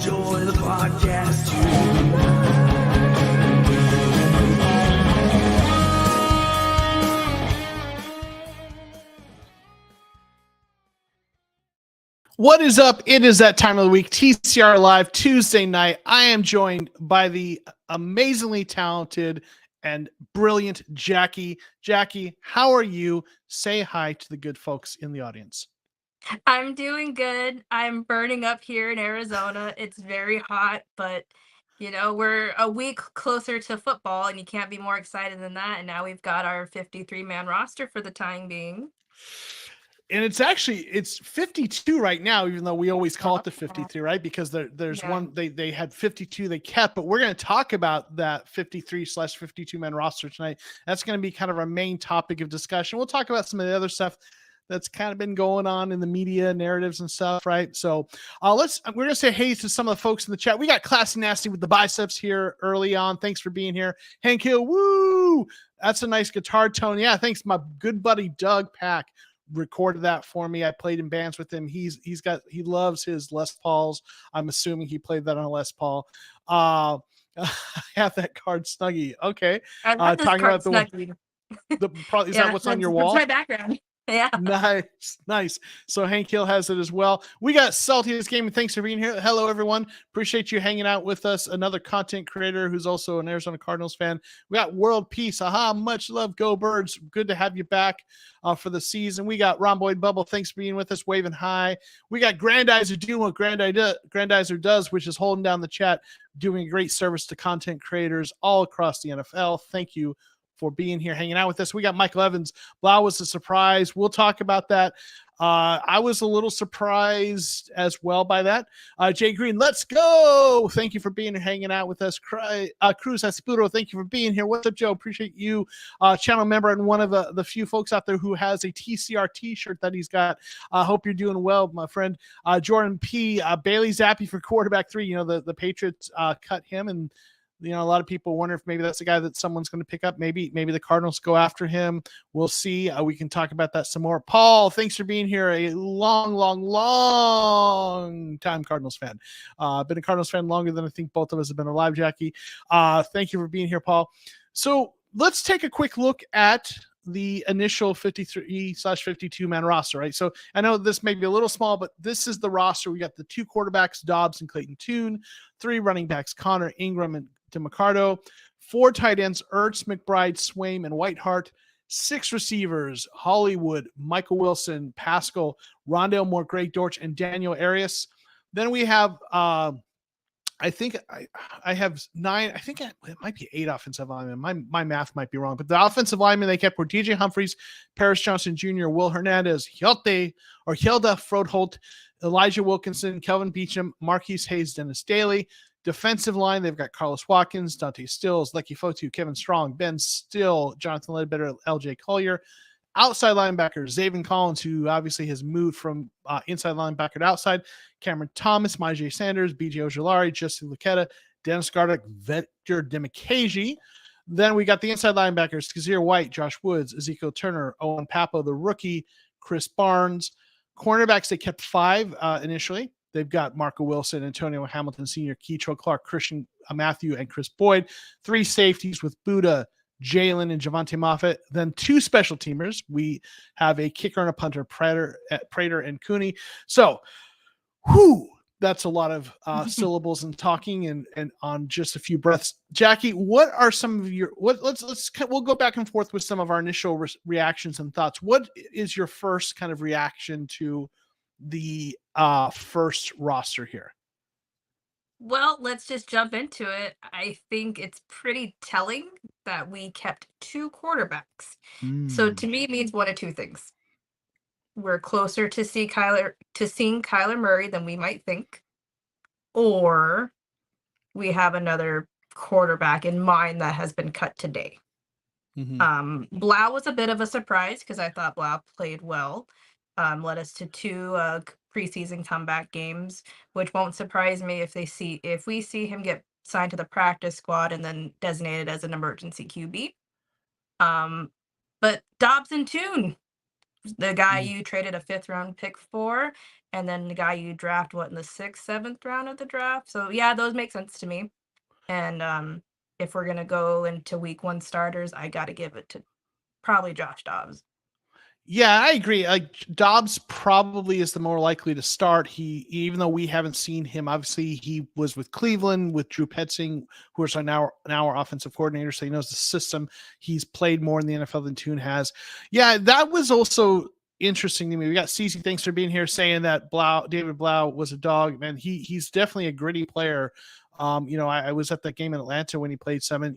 enjoy the podcast too. What is up? It is that time of the week, TCR Live Tuesday night. I am joined by the amazingly talented and brilliant Jackie. Jackie, how are you? Say hi to the good folks in the audience. I'm doing good. I'm burning up here in Arizona. It's very hot, but you know, we're a week closer to football and you can't be more excited than that. And now we've got our 53-man roster for the time being. And it's 52 right now, even though we always call it the 53, right? Because there's one they had 52 they kept, but we're going to talk about that 53/52 man roster tonight. That's going to be kind of our main topic of discussion. We'll talk about some of the other stuff that's kind of been going on in the media narratives and stuff, right? So we're going to say hey to some of the folks in the chat. We got Classy Nasty with the biceps here early on. Thanks for being here. Hank Hill, woo! That's a nice guitar tone. Yeah, thanks. My good buddy Doug Pack recorded that for me. I played in bands with him. He loves his Les Pauls. I'm assuming he played that on a Les Paul. I have that card Snuggie. Okay. I love this talking card about Snuggie. is that what's on your wall? That's my background. Yeah. Nice. So Hank Hill has it as well. We got Saltiest Gaming. Thanks for being here. Hello, everyone. Appreciate you hanging out with us. Another content creator who's also an Arizona Cardinals fan. We got World Peace. Aha, much love. Go Birds. Good to have you back for the season. We got Rhomboid Bubble. Thanks for being with us. Waving high. We got Grandizer doing what Grandizer does, which is holding down the chat, doing a great service to content creators all across the NFL. Thank you for being here, hanging out with us. We got Michael Evans. Blau was a surprise. We'll talk about that. I was a little surprised as well by that. Jay Green, let's go. Thank you for being here, hanging out with us. Cruz Espuro, thank you for being here. What's up, Joe? Appreciate you. Channel member and one of the few folks out there who has a TCR t-shirt that he's got. I hope you're doing well, my friend. Jordan P. Bailey Zappi for quarterback 3. You know, the Patriots cut him, and you know, a lot of people wonder if maybe that's the guy that someone's going to pick up. Maybe the Cardinals go after him. We'll see. We can talk about that some more. Paul, thanks for being here. A long time Cardinals fan. Been a Cardinals fan longer than I think both of us have been alive, Jackie. Thank you for being here, Paul. So let's take a quick look at the initial 53/52 man roster, right? So I know this may be a little small, but this is the roster. We got the 2 quarterbacks, Dobbs and Clayton Tune, 3 running backs, Connor, Ingram, and DeMarcado, 4 tight ends, Ertz, McBride, Swaim, and Whiteheart, 6 receivers, Hollywood, Michael Wilson, Pascal, Rondale Moore, Greg Dortch, and Daniel Arias. Then we have I think I have 9. I think it might be 8 offensive linemen. My math might be wrong, but the offensive linemen they kept were DJ Humphries, Paris Johnson Jr., Will Hernandez, Hilda Frodholt, Elijah Wilkinson, Kelvin Beachum, Marquise Hayes, Dennis Daly. Defensive line, they've got Carlos Watkins, Dante Stills, Lecky Fotu, Kevin Strong, Ben Still, Jonathan Ledbetter, LJ Collier. Outside linebacker, Zaven Collins, who obviously has moved from inside linebacker to outside. Cameron Thomas, Myjay Sanders, BJ Ojolari, Justin Luqueta, Dennis Gardick, Victor Demikaji. Then we got the inside linebackers, Kazir White, Josh Woods, Ezekiel Turner, Owen Papo, the rookie, Chris Barnes. Cornerbacks, they kept 5 initially. They've got Marco Wilson, Antonio Hamilton Sr., Keitrell Clark, Christian Matthew, and Chris Boyd. 3 safeties with Buddha, Jalen, and Javante Moffett. Then 2 special teamers. We have a kicker and a punter, Prater and Cooney. So, that's a lot of syllables and talking and on just a few breaths. Jackie, what are some of your we'll go back and forth with some of our initial reactions and thoughts. What is your first kind of reaction to the first roster here? Well, let's just jump into it. I think it's pretty telling that we kept 2 quarterbacks. So to me, it means one of 2 things. We're closer to seeing Kyler Murray than we might think, or we have another quarterback in mind that has been cut today. Blau was a bit of a surprise because I thought Blau played well. Led us to 2 preseason comeback games, which won't surprise me if we see him get signed to the practice squad and then designated as an emergency QB. But Dobbs and Tune, The guy you traded a 5th round pick for, and then the guy you draft in the 6th, 7th round of the draft. So yeah, those make sense to me. And if we're gonna go into week 1 starters, I got to give it to probably Josh Dobbs. Yeah, I agree. Like Dobbs probably is the more likely to start. Even though we haven't seen him, obviously he was with Cleveland with Drew Petzing, who is now our offensive coordinator, so he knows the system. He's played more in the NFL than Tune has. Yeah, that was also interesting to me. We got CC, thanks for being here, saying that David Blau was a dog. Man, he's definitely a gritty player. I was at that game in Atlanta when he played 7.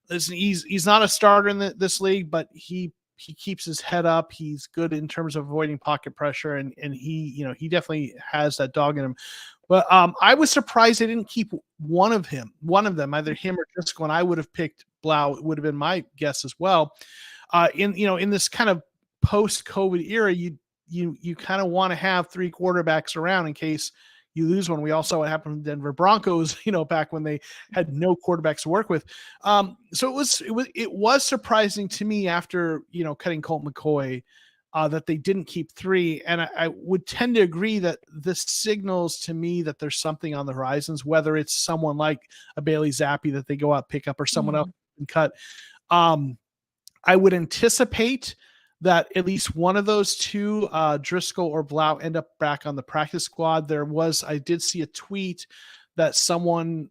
Listen, he's not a starter in this league, but he keeps his head up. He's good in terms of avoiding pocket pressure, and he definitely has that dog in him. But I was surprised they didn't keep one of them, either him or Driscoll, and I would have picked Blau. It would have been my guess as well. In this kind of post-COVID era, you kind of want to have 3 quarterbacks around in case you lose one. We also saw what happened with Denver Broncos, back when they had no quarterbacks to work with. So it was surprising to me after, cutting Colt McCoy, that they didn't keep 3. And I would tend to agree that this signals to me that there's something on the horizons, whether it's someone like a Bailey Zappi that they go out, pick up, or someone else and cut. I would anticipate that at least one of those 2, Driscoll or Blau, end up back on the practice squad. I did see a tweet that someone,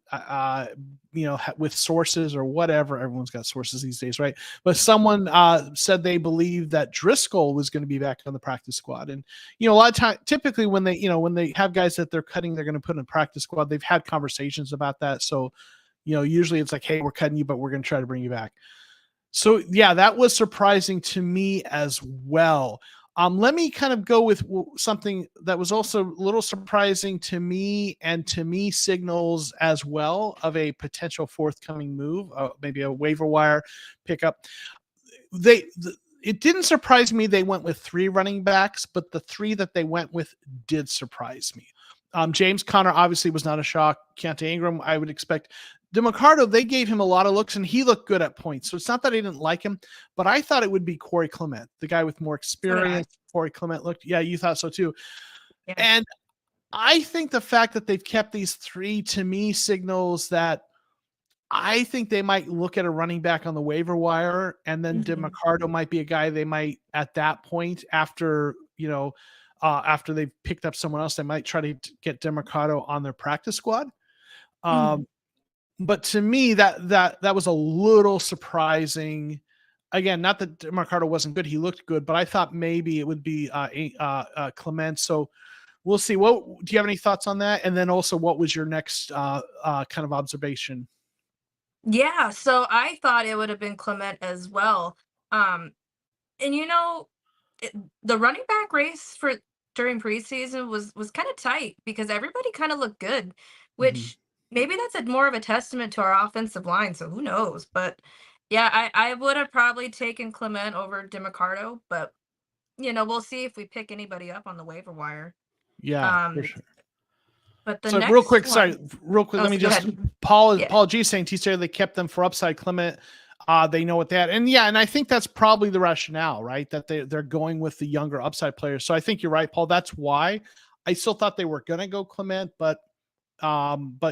with sources or whatever, everyone's got sources these days, right? But someone said they believe that Driscoll was going to be back on the practice squad. And, a lot of time, typically when they have guys that they're cutting, they're going to put in a practice squad. They've had conversations about that. So, usually it's like, hey, we're cutting you, but we're going to try to bring you back. So yeah, that was surprising to me as well. Let me kind of go with something that was also a little surprising to me, and to me signals as well of a potential forthcoming move, maybe a waiver wire pickup. It didn't surprise me they went with 3 running backs, but the 3 that they went with did surprise me. James Conner obviously was not a shock. Keontae Ingram, I would expect. DeMarcado, they gave him a lot of looks, and he looked good at points. So it's not that I didn't like him, but I thought it would be Corey Clement, the guy with more experience. Corey Clement looked, yeah, you thought so too. Yeah. And I think the fact that they've kept these 3, to me, signals that I think they might look at a running back on the waiver wire, and then DeMarcado might be a guy they might, at that point, after they've picked up someone else, they might try to get DeMarcado on their practice squad. But to me, that was a little surprising. Again, not that DeMarcado wasn't good; he looked good, but I thought maybe it would be Clement. So we'll see. Do you have any thoughts on that? And then also, what was your next kind of observation? Yeah, so I thought it would have been Clement as well. And the running back race during preseason was kind of tight because everybody kind of looked good, which maybe that's more of a testament to our offensive line. So who knows? But yeah, I would have probably taken Clement over DeMarcado, but we'll see if we pick anybody up on the waiver wire. Yeah, for sure. But the so next real quick, one, let me just Paul G saying TCR, they kept them for upside. Clement, they know what they had. And yeah, and I think that's probably the rationale, right? That they're going with the younger upside players. So I think you're right, Paul. That's why I still thought they were gonna go Clement, but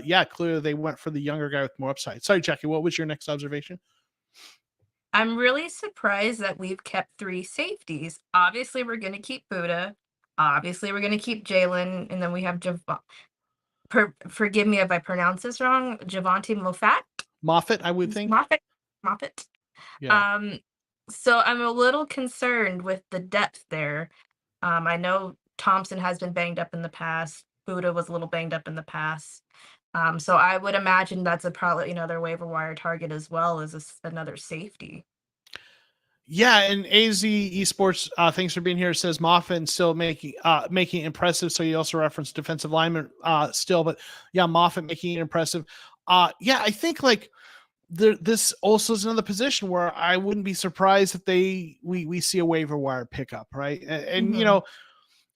yeah, clearly they went for the younger guy with more upside. Sorry, Jackie, what was your next observation? I'm really surprised that we've kept 3 safeties. Obviously, we're gonna keep Buddha. Obviously, we're gonna keep Jalen, and then we have forgive me if I pronounce this wrong, Javonte Moffett, I would think. Moffett. Yeah. So I'm a little concerned with the depth there. I know Thompson has been banged up in the past. Buddha was a little banged up in the past. So I would imagine that's probably their waiver wire target as well as another safety. Yeah, and AZ Esports, thanks for being here. Says Moffitt still making impressive. So you also referenced defensive lineman still, but yeah, Moffitt making it impressive. Yeah, I think like this also is another position where I wouldn't be surprised if we see a waiver wire pickup, right? And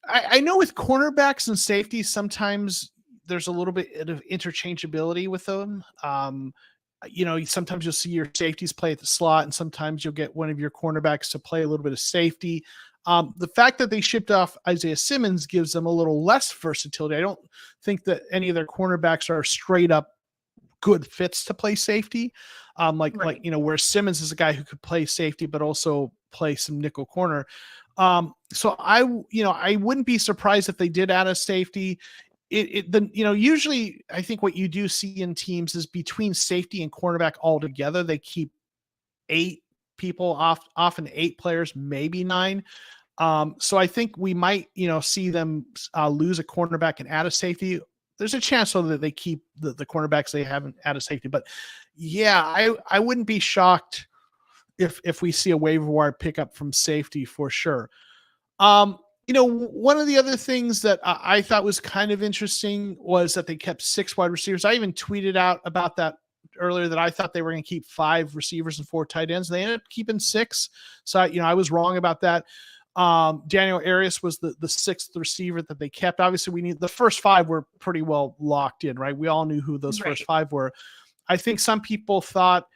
I know with cornerbacks and safeties, sometimes there's a little bit of interchangeability with them. sometimes you'll see your safeties play at the slot, and sometimes you'll get one of your cornerbacks to play a little bit of safety. The fact that they shipped off Isaiah Simmons gives them a little less versatility. I don't think that any of their cornerbacks are straight up good fits to play safety. Where Simmons is a guy who could play safety, but also play some nickel corner. So I wouldn't be surprised if they did add a safety. Usually I think what you do see in teams is between safety and cornerback all together, they keep 8 people often 8 players, maybe 9. So I think we might, see them lose a cornerback and add a safety. There's a chance so that they keep the cornerbacks they haven't added safety. But yeah, I wouldn't be shocked if we see a waiver wire pickup from safety for sure. One of the other things that I thought was kind of interesting was that they kept 6 wide receivers. I even tweeted out about that earlier, that I thought they were going to keep 5 receivers and 4 tight ends. They ended up keeping 6. So, I was wrong about that. Daniel Arias was the 6th receiver that they kept. Obviously the first 5 were pretty well locked in, right? We all knew who those first 5 were. I think some people thought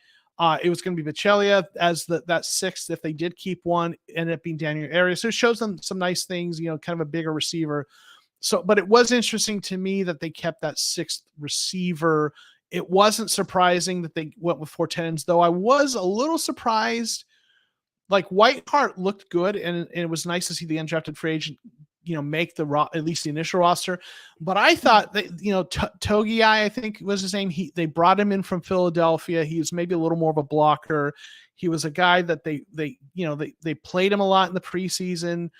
it was going to be Vichelia as that 6th. If they did keep one, ended up being Daniel Arias. So it shows them some nice things, kind of a bigger receiver. So, but it was interesting to me that they kept that 6th receiver. It wasn't surprising that they went with 4 tight ends, though I was a little surprised. Like Whiteheart looked good, and it was nice to see the undrafted free agent, make at least the initial roster. But I thought that, Togi, I think was his name. They brought him in from Philadelphia. He was maybe a little more of a blocker. He was a guy that they played him a lot in the preseason.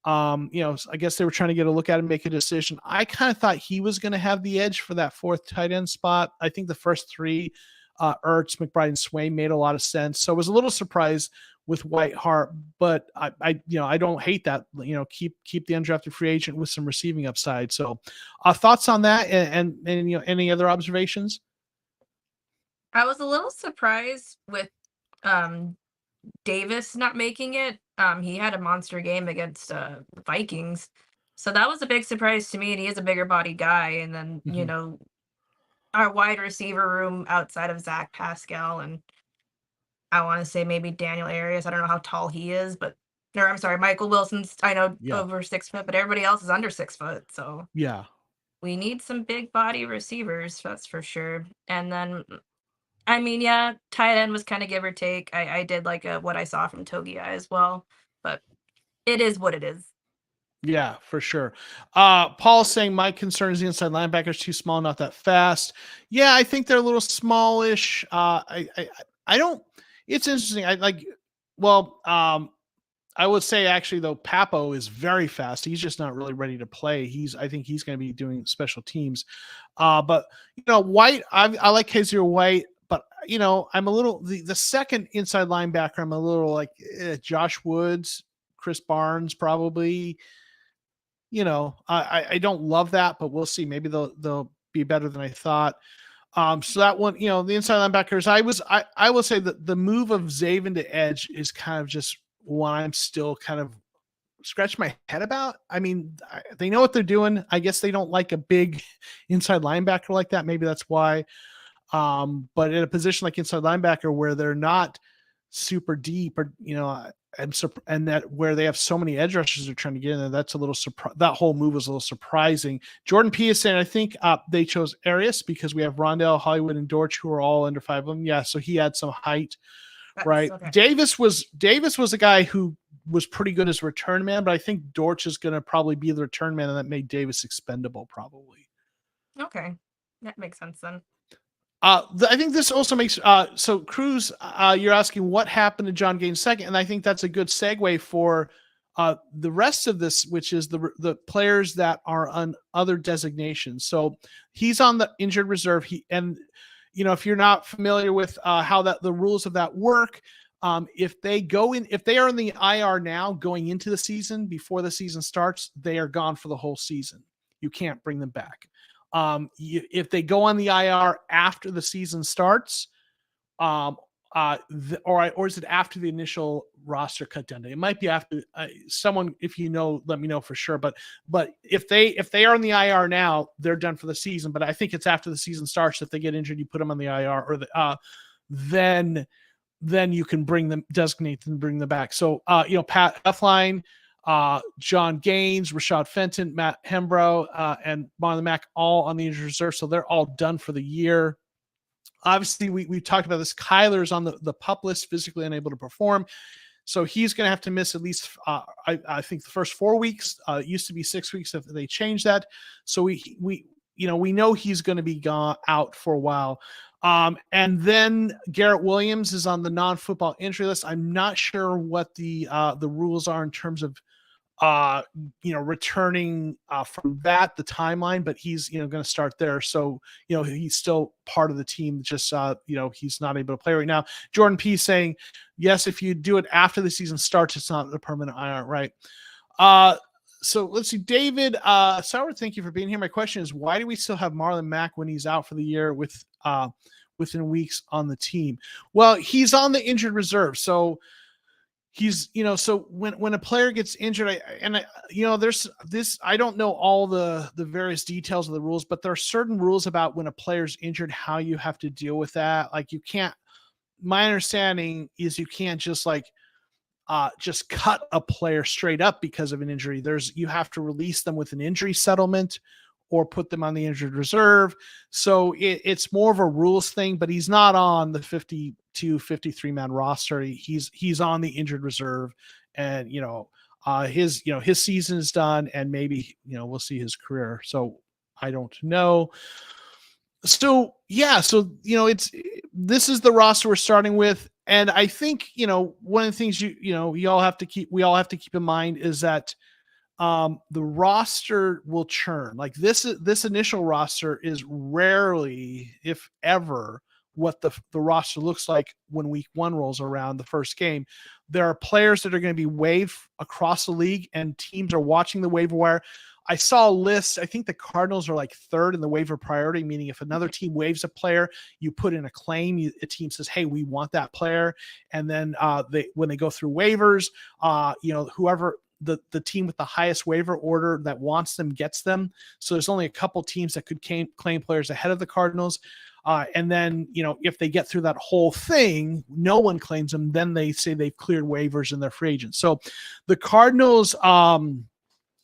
I guess they were trying to get a look at him, make a decision. I kind of thought he was going to have the edge for that 4th tight end spot. I think the first 3, Ertz, McBride, and Swain made a lot of sense. So I was a little surprised with Whiteheart, but I don't hate that. Keep the undrafted free agent with some receiving upside. So, thoughts on that, and any other observations? I was a little surprised with Davis not making it. He had a monster game against the Vikings, so that was a big surprise to me. And he is a bigger body guy. And then our wide receiver room outside of Zach Pascal and I want to say maybe Daniel Arias. I don't know how tall he is, I'm sorry, Michael Wilson's, I know, over 6 foot, but everybody else is under 6 foot. So yeah, we need some big body receivers, that's for sure. And then, tight end was kind of give or take. I did like what I saw from Togi as well, but it is what it is. Yeah, for sure. Paul's saying my concern is the inside linebackers too small, not that fast. Yeah, I think they're a little smallish. I don't. It's interesting. I would say actually though, Papo is very fast. He's just not really ready to play. I think he's going to be doing special teams. But White, I like Kaiser White, but I'm a little the second inside linebacker. I'm a little like Josh Woods, Chris Barnes, probably. I don't love that, but we'll see. Maybe they'll be better than I thought. So that one, the inside linebackers, I will say that the move of Zaven to edge is kind of just one I'm still kind of scratching my head about. I mean, they know what they're doing. I guess they don't like a big inside linebacker like that. Maybe that's why. But in a position like inside linebacker where they're not super deep, or and that where they have so many edge rushers they're trying to get in there, that's a little that whole move was a little surprising. Jordan P is saying, I think they chose Arias because we have Rondell, Hollywood, and Dortch who are all under 5 of them. Yeah, so he had some height, right? Okay. Davis was a guy who was pretty good as a return man, but I think Dortch is going to probably be the return man, and that made Davis expendable probably. Okay, that makes sense then. I think this also makes so Cruz. You're asking what happened to John Gaines second, and I think that's a good segue for the rest of this, which is the players that are on other designations. So he's on the injured reserve. If you're not familiar with how the rules of that work, if they are in the IR now going into the season before the season starts, they are gone for the whole season. You can't bring them back. If they go on the IR after the season starts, or is it after the initial roster cut down day? It might be after. Someone, if you know, let me know for sure. But if they are on the IR now, they're done for the season. But I think it's after the season starts. If they get injured, you put them on the IR, or then you can designate them, bring them back. So Pat Effline, John Gaines, Rashad Fenton, Matt Hembrow, and Marlon Mack all on the injured reserve. So they're all done for the year. Obviously, we talked about this. Kyler's on the PUP list, physically unable to perform. So he's going to have to miss at least, I think, the first 4 weeks. It used to be 6 weeks if they changed that. So we know he's going to be out for a while. And then Garrett Williams is on the non-football injury list. I'm not sure what the rules are in terms of returning from that, the timeline, but he's going to start there. So he's still part of the team, just he's not able to play right now. Jordan P saying, yes, if you do it after the season starts, it's not a permanent IR, right? So let's see, David Sauer, thank you for being here. My question is, why do we still have Marlon Mack when he's out for the year within weeks on the team? Well, he's on the injured reserve, so he's, so when a player gets injured, there's this, I don't know all the various details of the rules, but there are certain rules about when a player's injured, how you have to deal with that. Like my understanding is you can't just just cut a player straight up because of an injury. You have to release them with an injury settlement or put them on the injured reserve. So it's more of a rules thing, but he's not on the 52, 53 man roster. He's on the injured reserve, and his season is done, and maybe we'll see his career. So I don't know. So yeah, this is the roster we're starting with, and I think one of the things we all have to keep in mind is that the roster will churn. Like this initial roster is rarely, if ever, what the roster looks like when week 1 rolls around, the first game. There are players that are going to be waived across the league, and teams are watching the waiver wire. I saw a list. I think the Cardinals are like 3rd in the waiver priority, meaning if another team waives a player, you put in a claim. A team says, hey, we want that player. And then when they go through waivers, whoever the team with the highest waiver order that wants them gets them. So there's only a couple teams that could claim players ahead of the Cardinals. And then, if they get through that whole thing, no one claims them. Then they say they've cleared waivers and they're free agents. So the Cardinals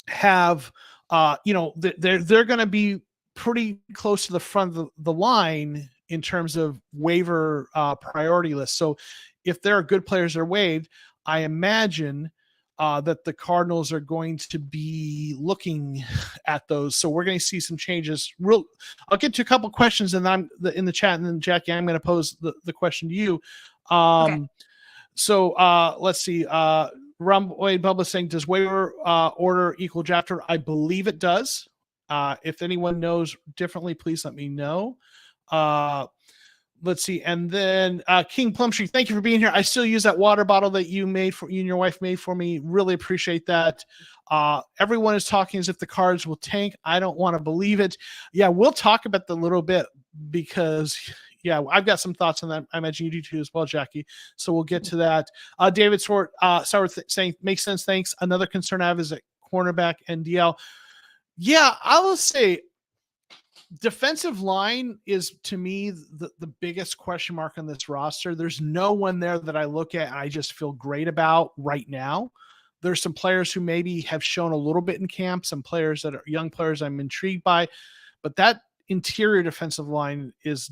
have, they're going to be pretty close to the front of the line in terms of waiver priority list. So if there are good players that are waived, I imagine that the Cardinals are going to be looking at those. So we're going to see some changes. I'll get to a couple questions, and I'm in the chat, and then Jackie, I'm going to pose the question to you. Okay. So let's see. Wade Bubba saying, does waiver order equal draft order? I believe it does. If anyone knows differently, please let me know. Let's see. And then King Plumtree, thank you for being here. I still use that water bottle that you and your wife made for me. Really appreciate that. Everyone is talking as if the Cards will tank. I don't want to believe it. Yeah, we'll talk about that a little bit because, yeah, I've got some thoughts on that. I imagine you do too as well, Jackie. So we'll get to that. David Sauer saying, makes sense, thanks. Another concern I have is at cornerback NDL. Yeah, I will say defensive line is, to me, the biggest question mark on this roster. There's no one there that I look at and I just feel great about right now. There's some players who maybe have shown a little bit in camp, some players that are young players I'm intrigued by, but that interior defensive line is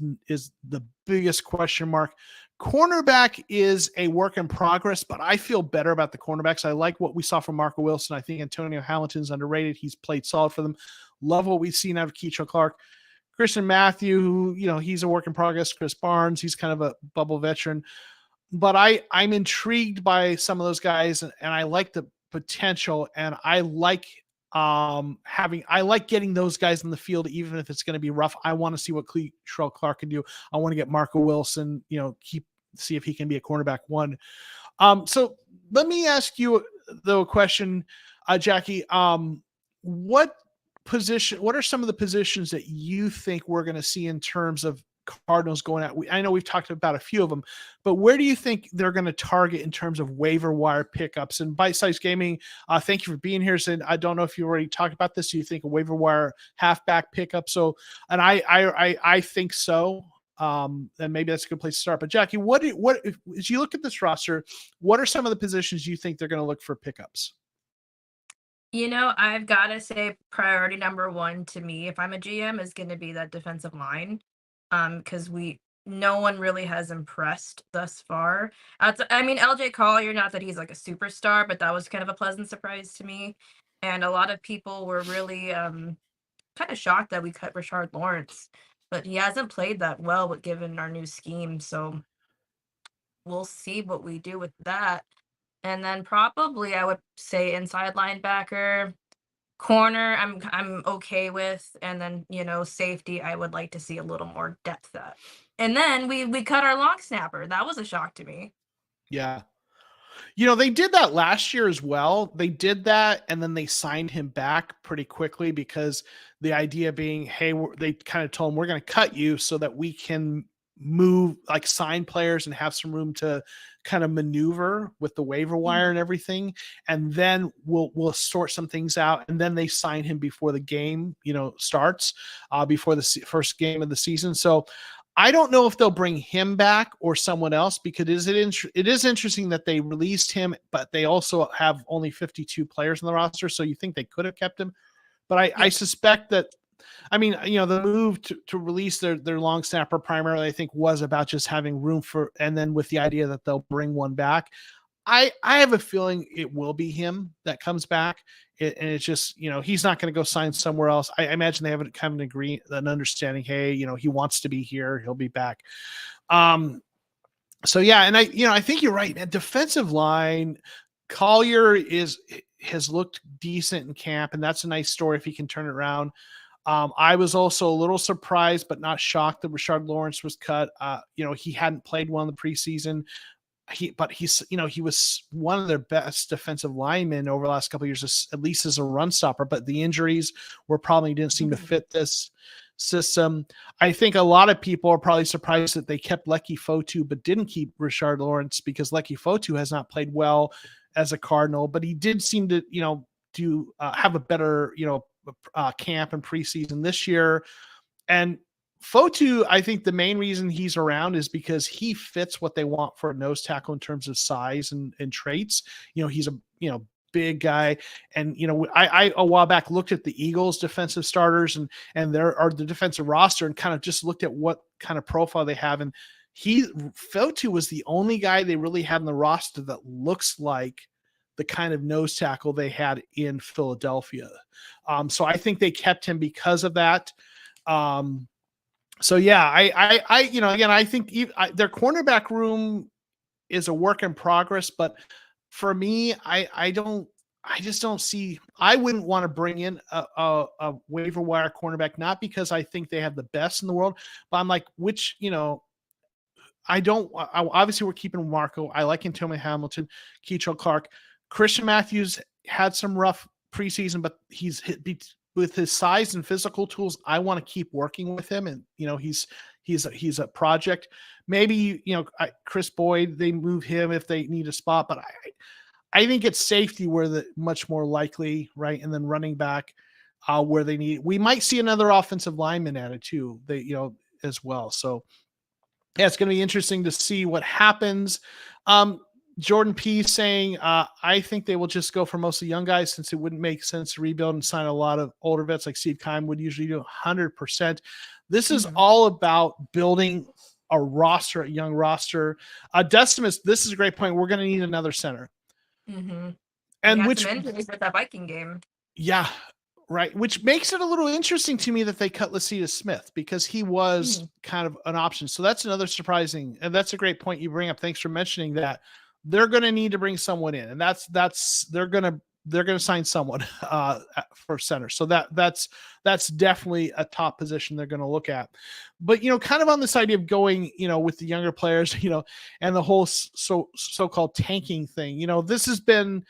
the biggest question mark. Cornerback is a work in progress, but I feel better about the cornerbacks. I like what we saw from Marco Wilson. I think Antonio Hamilton's underrated. He's played solid for them. Love what we've seen out of Keetrell Clark. Christian Matthew, who, he's a work in progress. Chris Barnes, he's kind of a bubble veteran. But I'm intrigued by some of those guys, and I like the potential, and I like getting those guys in the field, even if it's going to be rough. I want to see what Keetrell Clark can do. I want to get Marco Wilson, see if he can be a cornerback 1. So let me ask you though a question, Jackie. What are some of the positions that you think we're going to see in terms of Cardinals going at? I know we've talked about a few of them, but where do you think they're going to target in terms of waiver wire pickups? And Bite Size Gaming, thank you for being here. And I don't know if you already talked about this. Do you think a waiver wire halfback pickup? So, and I think so. And maybe that's a good place to start. But Jackie, as you look at this roster, what are some of the positions you think they're going to look for pickups? I've got to say priority number one to me, if I'm a GM, is going to be that defensive line. Because no one really has impressed thus far. I mean, LJ Collier, not that he's like a superstar, but that was kind of a pleasant surprise to me. And a lot of people were really kind of shocked that we cut Rashard Lawrence, but he hasn't played that well given our new scheme. So we'll see what we do with that. And then probably I would say inside linebacker, corner I'm okay with, and then safety I would like to see a little more depth at. And then we cut our long snapper. That was a shock to me. Yeah. They did that last year as well. They did that, and then they signed him back pretty quickly because the idea being, hey, they kind of told him, we're going to cut you so that we can move, like sign players and have some room to kind of maneuver with the waiver wire and everything. And then we'll sort some things out. And then they sign him before the game, starts, before the first game of the season. So I don't know if they'll bring him back or someone else, because it is interesting that they released him, but they also have only 52 players on the roster. So you think they could have kept him, but I suspect that, the move to release their long snapper primarily, I think, was about just having room for, and then with the idea that they'll bring one back. I have a feeling it will be him that comes back. And it's just, he's not going to go sign somewhere else. I imagine they have kind of an understanding. Hey, he wants to be here. He'll be back. So yeah. And I think you're right, man. Defensive line, Collier has looked decent in camp, and that's a nice story if he can turn it around. I was also a little surprised, but not shocked that Rashard Lawrence was cut. He hadn't played well in the preseason. He was one of their best defensive linemen over the last couple of years, at least as a run stopper, but the injuries didn't seem to fit this system. I think a lot of people are probably surprised that they kept Lecky Fotu, but didn't keep Rashard Lawrence, because Lecky Fotu has not played well as a Cardinal, but he did seem to, have a better, camp and preseason this year. And Fotu, I think the main reason he's around is because he fits what they want for a nose tackle in terms of size and traits. He's a big guy. And I a while back looked at the Eagles defensive starters and the defensive roster and kind of just looked at what kind of profile they have. And Fotu was the only guy they really had in the roster that looks like the kind of nose tackle they had in Philadelphia. So I think they kept him because of that. So yeah, I think their cornerback room is a work in progress, but for me, I just don't see, I wouldn't want to bring in a waiver wire cornerback, not because I think they have the best in the world, but I'm like, obviously we're keeping Marco. I like Antonio Hamilton, Keitrell Clark. Christian Matthews had some rough preseason, but he's with his size and physical tools. I want to keep working with him, and he's a project. Maybe Chris Boyd, they move him if they need a spot, but I think it's safety where the much more likely, right? And then running back where they need. We might see another offensive lineman added too. As well. So yeah, it's going to be interesting to see what happens. Jordan P saying, I think they will just go for mostly young guys, since it wouldn't make sense to rebuild and sign a lot of older vets like Steve Keim would usually do. 100%. This is all about building a roster, a young roster. Decimus, this is a great point. We're going to need another center. Mm-hmm. And which injuries with that Viking game. Yeah. Right. Which makes it a little interesting to me that they cut Lacita Smith, because he was kind of an option. So that's another surprising, and that's a great point you bring up. Thanks for mentioning that. They're going to need to bring someone in, and they're going to sign someone for center. So that's definitely a top position they're going to look at. But kind of on this idea of going, with the younger players, and the whole so-called tanking thing. This has been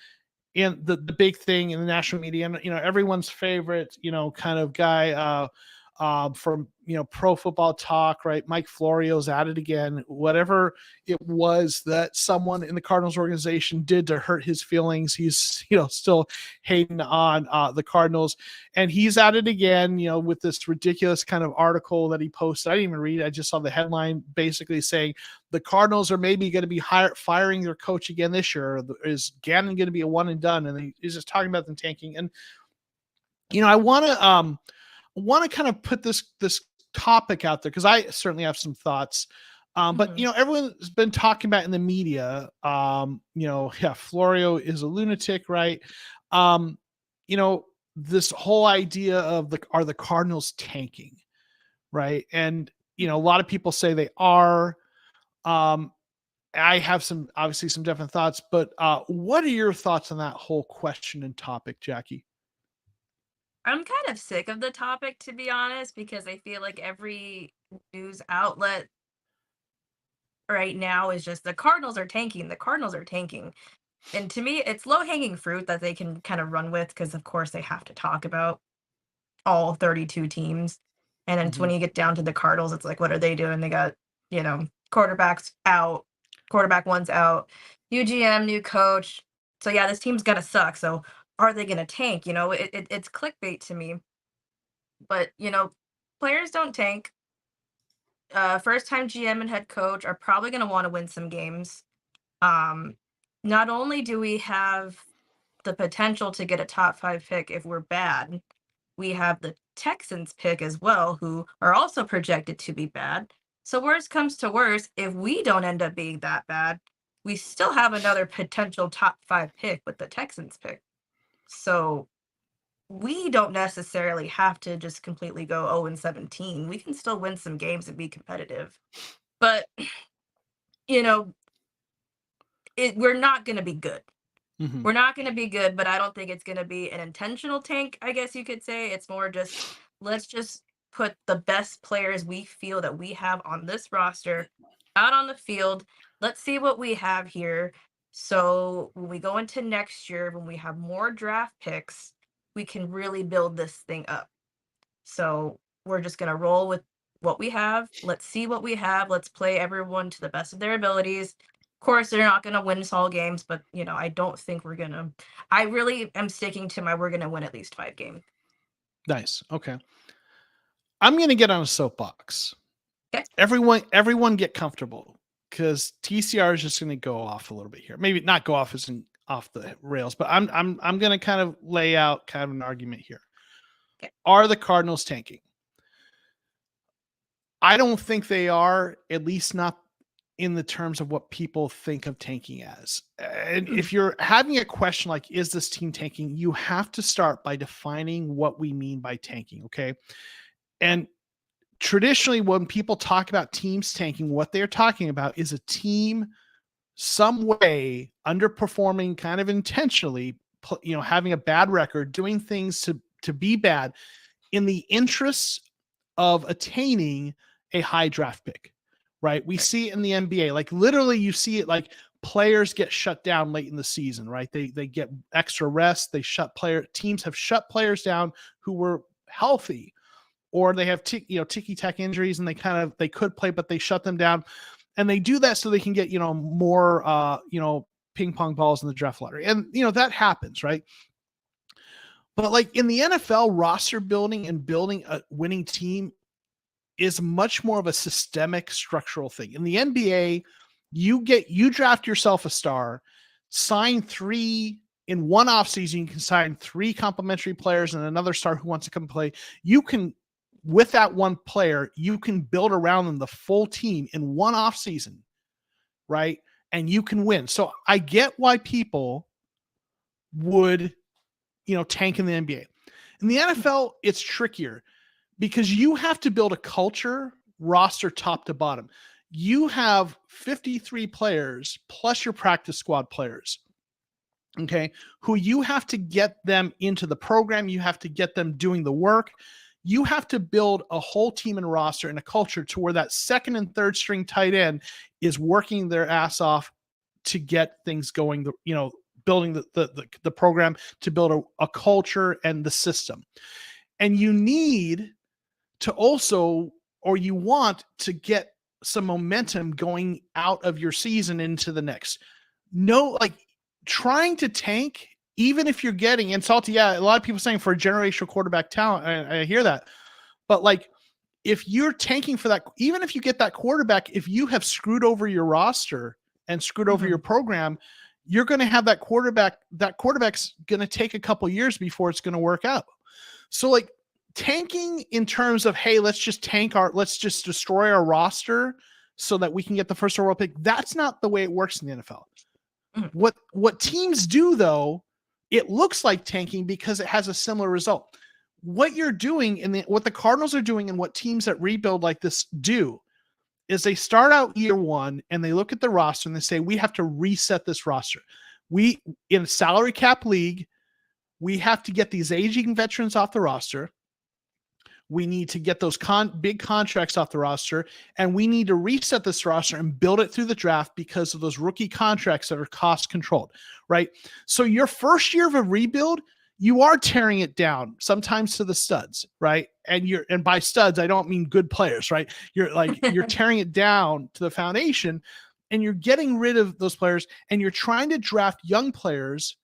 in the big thing in the national media, and everyone's favorite, kind of guy, from Pro Football Talk, right? Mike Florio's at it again. Whatever it was that someone in the Cardinals organization did to hurt his feelings, he's still hating on the Cardinals, and he's at it again. With this ridiculous kind of article that he posted. I didn't even read it. I just saw the headline basically saying the Cardinals are maybe going to be firing their coach again this year. Is Gannon going to be a one and done? And he's just talking about them tanking. And I want to kind of put this topic out there because I certainly have some thoughts. But everyone's been talking about in the media, Florio is a lunatic, right? This whole idea of are the Cardinals tanking, right? And a lot of people say they are. I have obviously some different thoughts, but what are your thoughts on that whole question and topic, Jackie? I'm kind of sick of the topic, to be honest, because I feel like every news outlet right now is just the Cardinals are tanking. The Cardinals are tanking. And to me, it's low-hanging fruit that they can kind of run with because, of course, they have to talk about all 32 teams. And then when you get down to the Cardinals, it's like, what are they doing? They got, quarterbacks out. Quarterback one's out. New GM, new coach. So, yeah, this team's going to suck. So, are they going to tank? It's clickbait to me. But, players don't tank. First-time GM and head coach are probably going to want to win some games. Not only do we have the potential to get a top 5 pick if we're bad, we have the Texans pick as well, who are also projected to be bad. So worst comes to worst, if we don't end up being that bad, we still have another potential top 5 pick with the Texans pick. So we don't necessarily have to just completely go 0-17. We can still win some games and be competitive. But, we're not going to be good. We're not going to be good, but I don't think it's going to be an intentional tank, I guess you could say. It's more just, let's just put the best players we feel that we have on this roster out on the field. Let's see what we have here. So when we go into next year, when we have more draft picks, we can really build this thing up. So we're just going to roll with what we have. Let's see what we have. Let's play everyone to the best of their abilities. Of course, they're not going to win all games, but, I don't think we're going to. I really am sticking to we're going to win at least 5 games. Nice. Okay. I'm going to get on a soapbox. Okay. Everyone get comfortable because TCR is just going to go off a little bit here. Maybe not go off as in off the rails, but I'm going to kind of lay out kind of an argument here. Okay. Are the Cardinals tanking? I don't think they are, at least not in the terms of what people think of tanking as. And if you're having a question like, is this team tanking? You have to start by defining what we mean by tanking. Okay. And traditionally, when people talk about teams tanking, what they're talking about is a team some way underperforming kind of intentionally, having a bad record, doing things to be bad in the interests of attaining a high draft pick. Right. We see it in the NBA, like literally you see it like players get shut down late in the season, right? They get extra rest. Teams have shut players down who were healthy, or they have ticky-tack injuries and they could play, but they shut them down. And they do that so they can get, more, ping pong balls in the draft lottery. And, that happens, right? But like in the NFL, roster building and building a winning team is much more of a systemic structural thing. In the NBA, you draft yourself a star, sign 3 in one offseason, you can sign 3 complimentary players and another star who wants to come play. You can, with that one player, you can build around them the full team in one offseason, right? And you can win. So I get why people would, tank in the NBA. In the NFL, it's trickier, because you have to build a culture, roster top to bottom. You have 53 players plus your practice squad players, okay, who you have to get them into the program. You have to get them doing the work. You have to build a whole team and roster and a culture to where that second and third string tight end is working their ass off to get things going, building the program, to build a culture and the system. And you need to also, or you want to get some momentum going out of your season into the next. No, like trying to tank, even if you're getting, and Salty, yeah, a lot of people saying for a generational quarterback talent, I hear that. But like, if you're tanking for that, even if you get that quarterback, if you have screwed over your roster and screwed over your program, you're going to have that quarterback's going to take a couple years before it's going to work out. So like tanking in terms of, hey, let's just destroy our roster so that we can get the first overall pick. That's not the way it works in the NFL. What teams do though, it looks like tanking because it has a similar result. What you're doing and what the Cardinals are doing and what teams that rebuild like this do is they start out year one and they look at the roster and they say, we have to reset this roster. We, in a salary cap league, we have to get these aging veterans off the roster. We need to get those big contracts off the roster, and we need to reset this roster and build it through the draft because of those rookie contracts that are cost controlled, right? So your first year of a rebuild, you are tearing it down sometimes to the studs, right? And by studs, I don't mean good players, right? You're tearing it down to the foundation, and you're getting rid of those players, and you're trying to draft young players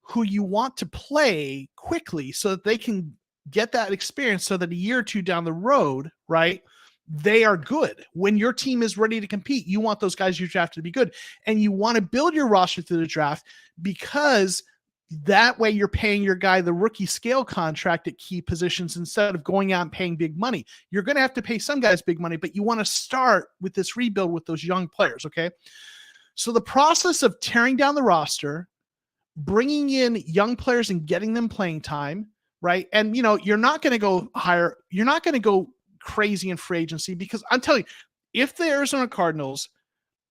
who you want to play quickly so that they can get that experience so that a year or two down the road, right, they are good. When your team is ready to compete, you want those guys you drafted to be good. And you want to build your roster through the draft because that way you're paying your guy the rookie scale contract at key positions instead of going out and paying big money. You're going to have to pay some guys big money, but you want to start with this rebuild with those young players, okay? So the process of tearing down the roster, bringing in young players and getting them playing time, right? And, you're not going to go higher. You're not going to go crazy in free agency because I'm telling you, if the Arizona Cardinals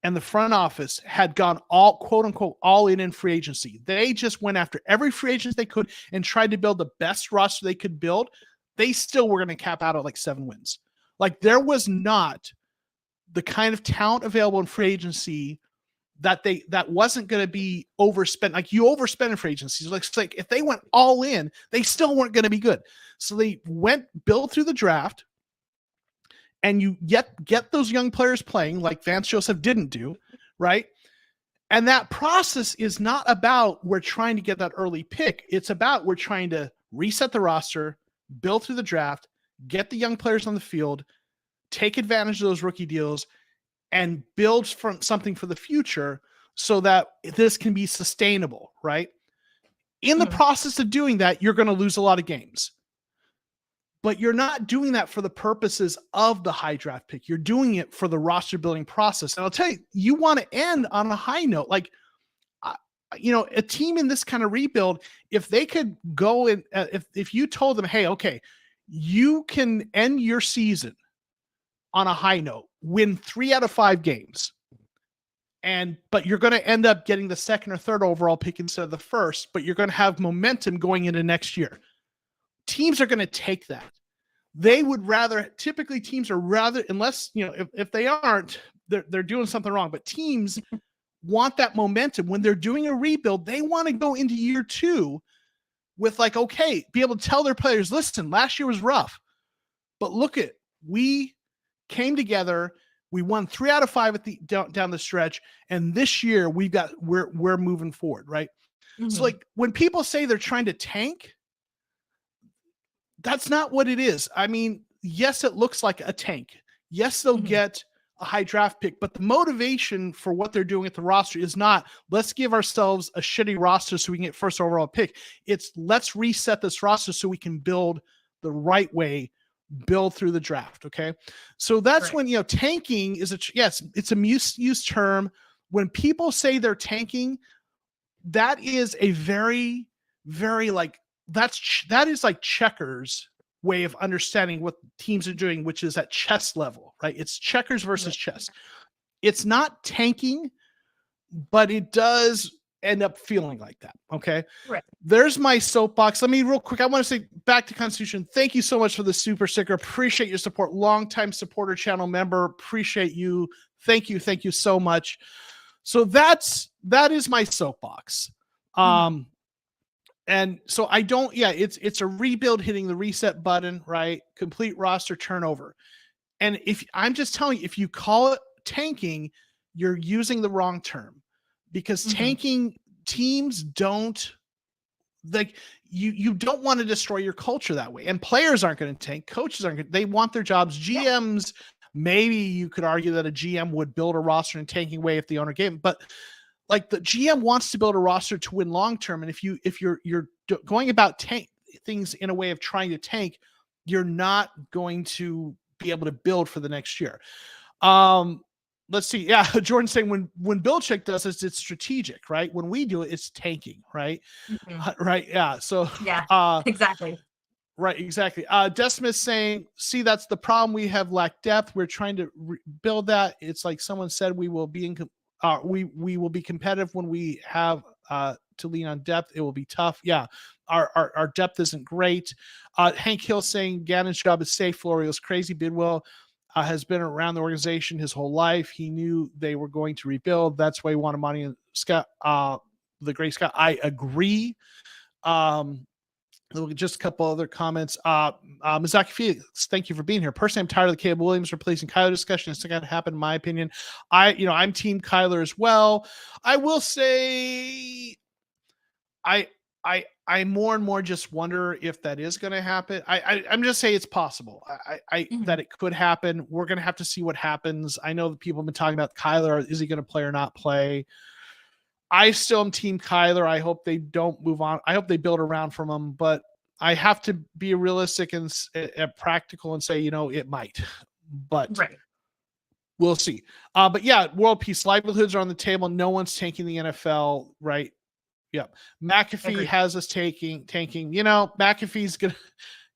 and the front office had gone all, quote unquote, all in free agency, they just went after every free agent they could and tried to build the best roster they could build, they still were going to cap out at like 7 wins. Like there was not the kind of talent available in free agency that wasn't going to be overspent. Like you overspend in free agencies. Like if they went all in, they still weren't going to be good. So they built through the draft, and you get those young players playing like Vance Joseph didn't do, right? And that process is not about we're trying to get that early pick. It's about we're trying to reset the roster, build through the draft, get the young players on the field, take advantage of those rookie deals, and build from something for the future so that this can be sustainable, right? In the process of doing that, you're going to lose a lot of games. But you're not doing that for the purposes of the high draft pick. You're doing it for the roster building process. And I'll tell you, you want to end on a high note. Like, a team in this kind of rebuild, if they could go in, if you told them, hey, okay, you can end your season on a high note, win 3 out of 5 games, but you're going to end up getting the 2nd or 3rd overall pick instead of the 1st, but you're going to have momentum going into next year. Teams are going to take that. They would rather, typically teams are rather, unless, if they aren't, they're doing something wrong, but teams want that momentum. When they're doing a rebuild, they want to go into year 2 with like, okay, be able to tell their players, listen, last year was rough, but look at, we came together, we won 3 out of 5 at down the stretch, and this year we're moving forward, right? So like when people say they're trying to tank, that's not what it is. I mean, yes, it looks like a tank. Yes, they'll get a high draft pick, but the motivation for what they're doing at the roster is not, let's give ourselves a shitty roster so we can get first overall pick. It's let's reset this roster so we can build the right way, build through the draft. Okay. So that's when, tanking is it's a misused term. When people say they're tanking, that is a very, very that is like checkers way of understanding what teams are doing, which is at chess level, right? It's checkers versus chess. It's not tanking, but it does end up feeling like that. Okay. Right. There's my soapbox. Let me real quick. I want to say back to Constitution. Thank you so much for the super sticker. Appreciate your support. Longtime supporter, channel member. Appreciate you. Thank you. Thank you so much. So that is my soapbox. And so I don't, it's a rebuild hitting the reset button, right? Complete roster turnover. And if I'm just telling you, if you call it tanking, you're using the wrong term, because tanking teams don't, like, you don't want to destroy your culture that way. And players aren't going to tank. Coaches aren't going, they want their jobs. GMs, maybe you could argue that a GM would build a roster in a tanking way if the owner gave him, but like the GM wants to build a roster to win long term. And if you're going about tank things in a way of trying to tank, you're not going to be able to build for the next year. Let's see. Yeah, Jordan's saying when Belichick does this, it's strategic, right? When we do it, it's tanking, right? Right. Yeah. So exactly. Right, exactly. Desmond saying, see, that's the problem. We have lacked depth. We're trying to build that. It's like someone said, we will be we will be competitive when we have to lean on depth. It will be tough. Yeah, our depth isn't great. Hank Hill saying Gannon's job is safe. Florio's crazy. Bidwell has been around the organization his whole life. He knew they were going to rebuild. That's why he wanted money. And Scott, the great Scott, I agree. Just a couple other comments. Mizaki Felix, thank you for being here. Personally, I'm tired of the Caleb Williams replacing Kyler discussion. It's not going to happen, in my opinion. I'm team Kyler as well. I will say, I more and more just wonder if that is going to happen. I'm just saying it's possible. That it could happen. We're going to have to see what happens. I know that people have been talking about Kyler. Is he going to play or not play? I still am team Kyler. I hope they don't move on. I hope they build around from him, but I have to be realistic and practical and say, it might, but we'll see. But yeah, world peace, livelihoods are on the table. No one's tanking the NFL, right? Yeah. McAfee has us tanking. McAfee's going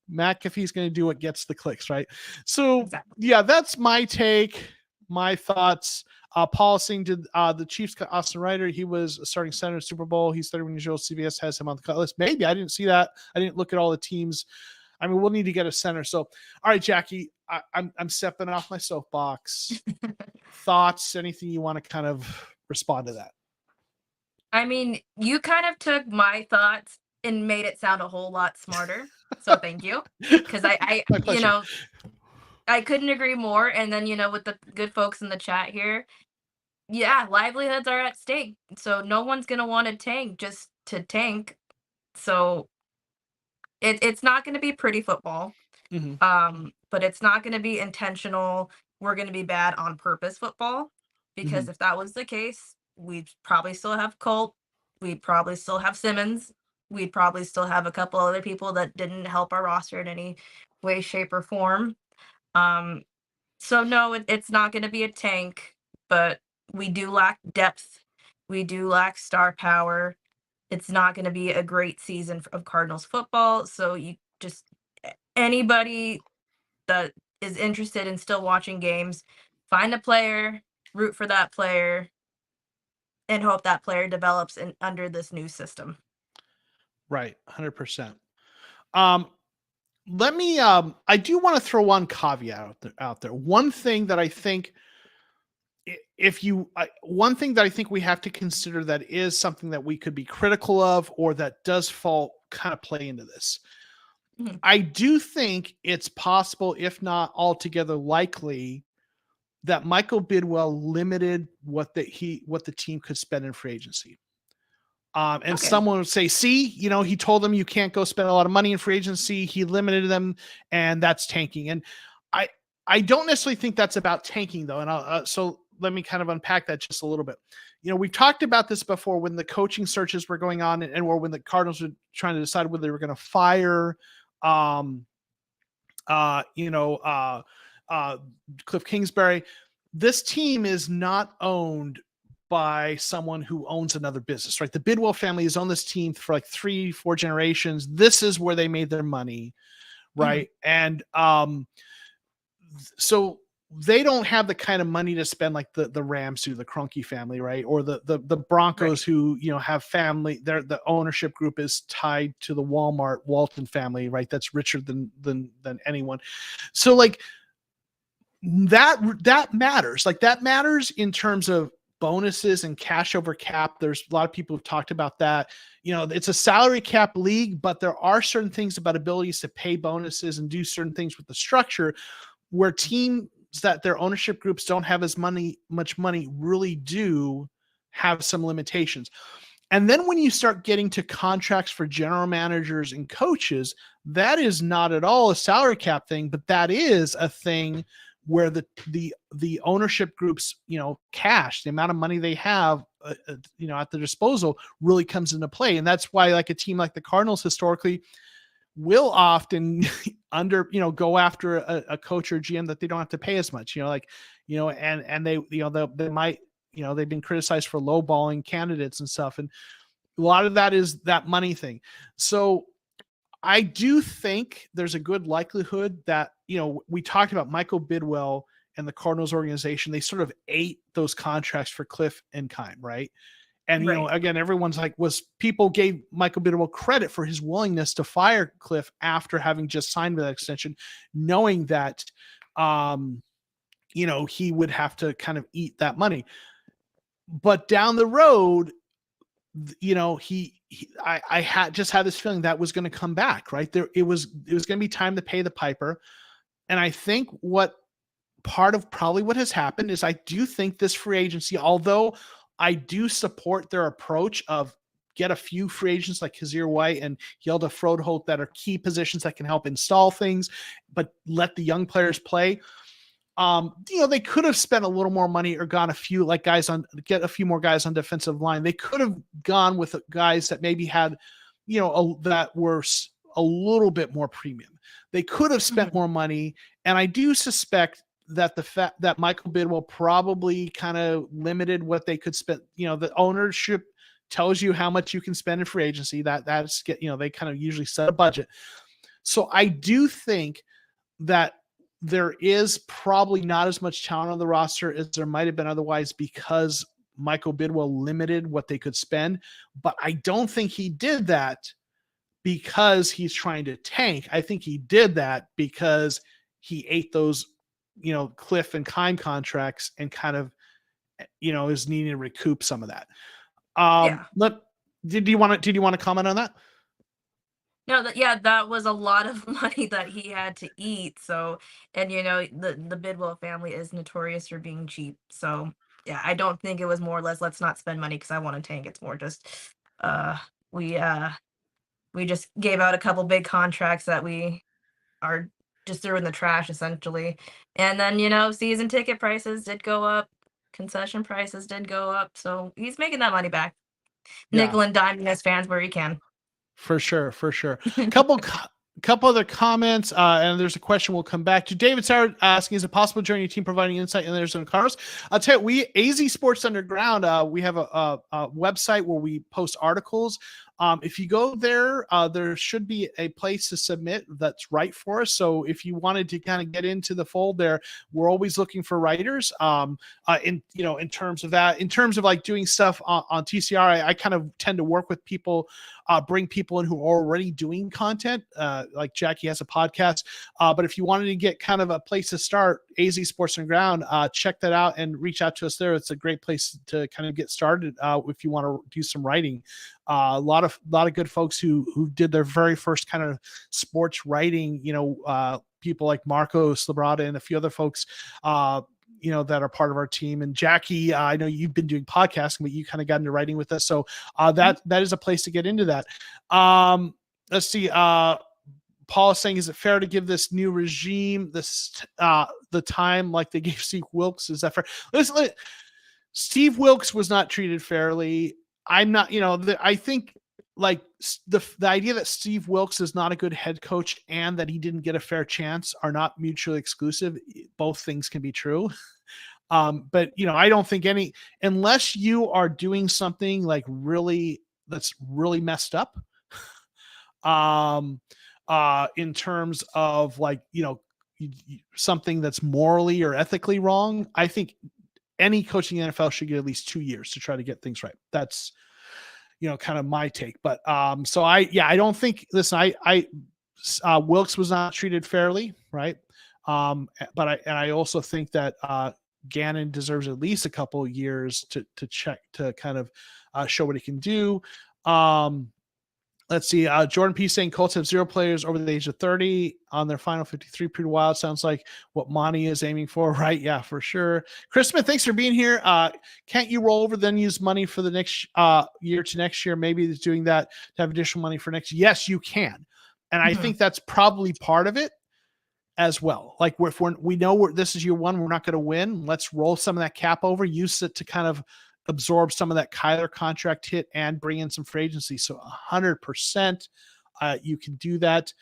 to do what gets the clicks, right? So yeah, that's my take, my thoughts. Paul saying, did the Chiefs cut Austin Ryder? He was a starting center in Super Bowl. He's 31 years old. CBS has him on the cut list. Maybe. I didn't see that. I didn't look at all the teams. I mean, we'll need to get a center. So, all right, Jackie, I'm stepping off my soapbox. Thoughts, anything you want to kind of respond to that? I mean, you kind of took my thoughts and made it sound a whole lot smarter. So thank you. Because I couldn't agree more. And then, with the good folks in the chat here, livelihoods are at stake. So no one's going to want to tank just to tank. So it's not going to be pretty football. But it's not going to be intentional. We're going to be bad on purpose football. Because if that was the case, we'd probably still have Colt. We'd probably still have Simmons. We'd probably still have a couple other people that didn't help our roster in any way, shape, or form. So no, it's not going to be a tank, but we do lack depth. We do lack star power. It's not going to be a great season of Cardinals football. So anybody that is interested in still watching games, find a player, root for that player, and hope that player develops under this new system. Right. 100%. Let me, I do want to throw one caveat out there. One thing that I think one thing that I think we have to consider that is something that we could be critical of, or that does kind of play into this. I do think it's possible, if not altogether likely, that Michael Bidwell limited what the team could spend in free agency. Someone would say, see, he told them you can't go spend a lot of money in free agency. He limited them, and that's tanking. And I don't necessarily think that's about tanking, though. And so let me kind of unpack that just a little bit. We've talked about this before when the coaching searches were going on, or when the Cardinals were trying to decide whether they were going to fire, Cliff Kingsbury. This team is not owned by someone who owns another business, right? The Bidwell family has owned this team for like 3-4 generations. This is where they made their money, right? And so they don't have the kind of money to spend like the Rams do, the Kroenke family, right? Or the Broncos who, have family. The ownership group is tied to the Walton family, right? That's richer than anyone. So like that matters. Like that matters in terms of bonuses and cash over cap. There's a lot of people who've talked about that. It's a salary cap league, but there are certain things about abilities to pay bonuses and do certain things with the structure where teams that their ownership groups don't have as much money really do have some limitations. And then when you start getting to contracts for general managers and coaches, that is not at all a salary cap thing, but that is a thing where the ownership groups, cash, the amount of money they have, at their disposal really comes into play. And that's why like a team like the Cardinals historically will often go after a coach or GM that they don't have to pay as much, and they might, they've been criticized for lowballing candidates and stuff. And a lot of that is that money thing. So I do think there's a good likelihood that, we talked about Michael Bidwell and the Cardinals organization. They sort of ate those contracts for Cliff and Keim, right? And, again, everyone's like, people gave Michael Bidwell credit for his willingness to fire Cliff after having just signed that extension, knowing that, he would have to kind of eat that money. But down the road, I had this feeling that was going to come back, right there. It was going to be time to pay the piper. And I think part of probably what has happened is I do think this free agency, although I do support their approach of get a few free agents like Kazir White and Hjelda Frodholt that are key positions that can help install things, but let the young players play. They could have spent a little more money or got a few get a few more guys on defensive line. They could have gone with guys that maybe had, that were a little bit more premium. They could have spent more money. And I do suspect that the fact that Michael Bidwell probably kind of limited what they could spend, the ownership tells you how much you can spend in free agency. That's they kind of usually set a budget. So I do think that there is probably not as much talent on the roster as there might have been otherwise because Michael Bidwell limited what they could spend. But I don't think he did that because he's trying to tank. I think he did that because he ate those, Cliff and Keim contracts and kind of, is needing to recoup some of that. Did you want to comment on that? No, that was a lot of money that he had to eat. So, and the Bidwell family is notorious for being cheap. So, yeah, I don't think it was more or less let's not spend money because I want to tank. It's more just we just gave out a couple big contracts that we are just threw in the trash essentially. And then, season ticket prices did go up, concession prices did go up. So he's making that money back. Yeah. Nickel and diming his fans where he can. For sure. Couple other comments, and there's a question we'll come back to. David Sauer asking, is it possible to join your team providing insight in the Arizona Cardinals? I'll tell you, AZ Sports Underground, we have a website where we post articles. If you go there, there should be a place to submit that's right for us. So if you wanted to kind of get into the fold there, we're always looking for writers. In terms of that, in terms of like doing stuff on TCR, I kind of tend to work with people, bring people in who are already doing content. Like Jackie has a podcast, but if you wanted to get kind of a place to start, AZ Sports Underground, check that out and reach out to us there. It's a great place to kind of get started if you want to do some writing. A lot of good folks who did their very first kind of sports writing, people like Marco Slabrada and a few other folks, that are part of our team. And Jackie, I know you've been doing podcasting, but you kind of got into writing with us. So that is a place to get into that. Let's see. Paul is saying, is it fair to give this new regime the time like they gave Steve Wilkes? Is that fair? Listen, Steve Wilkes was not treated fairly. I'm not, I think like the idea that Steve Wilkes is not a good head coach and that he didn't get a fair chance are not mutually exclusive. Both things can be true. But I don't think unless you are doing something like that's really messed up, in terms of like, something that's morally or ethically wrong, I think any coaching in the NFL should get at least 2 years to try to get things right. That's, kind of my take. But so I don't think, listen, Wilkes was not treated fairly, right? But I also think that Gannon deserves at least a couple of years to check, to kind of show what he can do. Let's see. Jordan P saying Colts have 0 players over the age of 30 on their final 53. Pretty wild. Sounds like what Monty is aiming for, right? Yeah, for sure. Chris Smith, thanks for being here. Can't you roll over then use money for the next year to next year? Maybe it's doing that to have additional money for next. Yes, you can. And I think that's probably part of it as well. Like if we know this is year one, we're not going to win. Let's roll some of that cap over, use it to kind of absorb some of that Kyler contract hit and bring in some free agency. So 100% you can do that.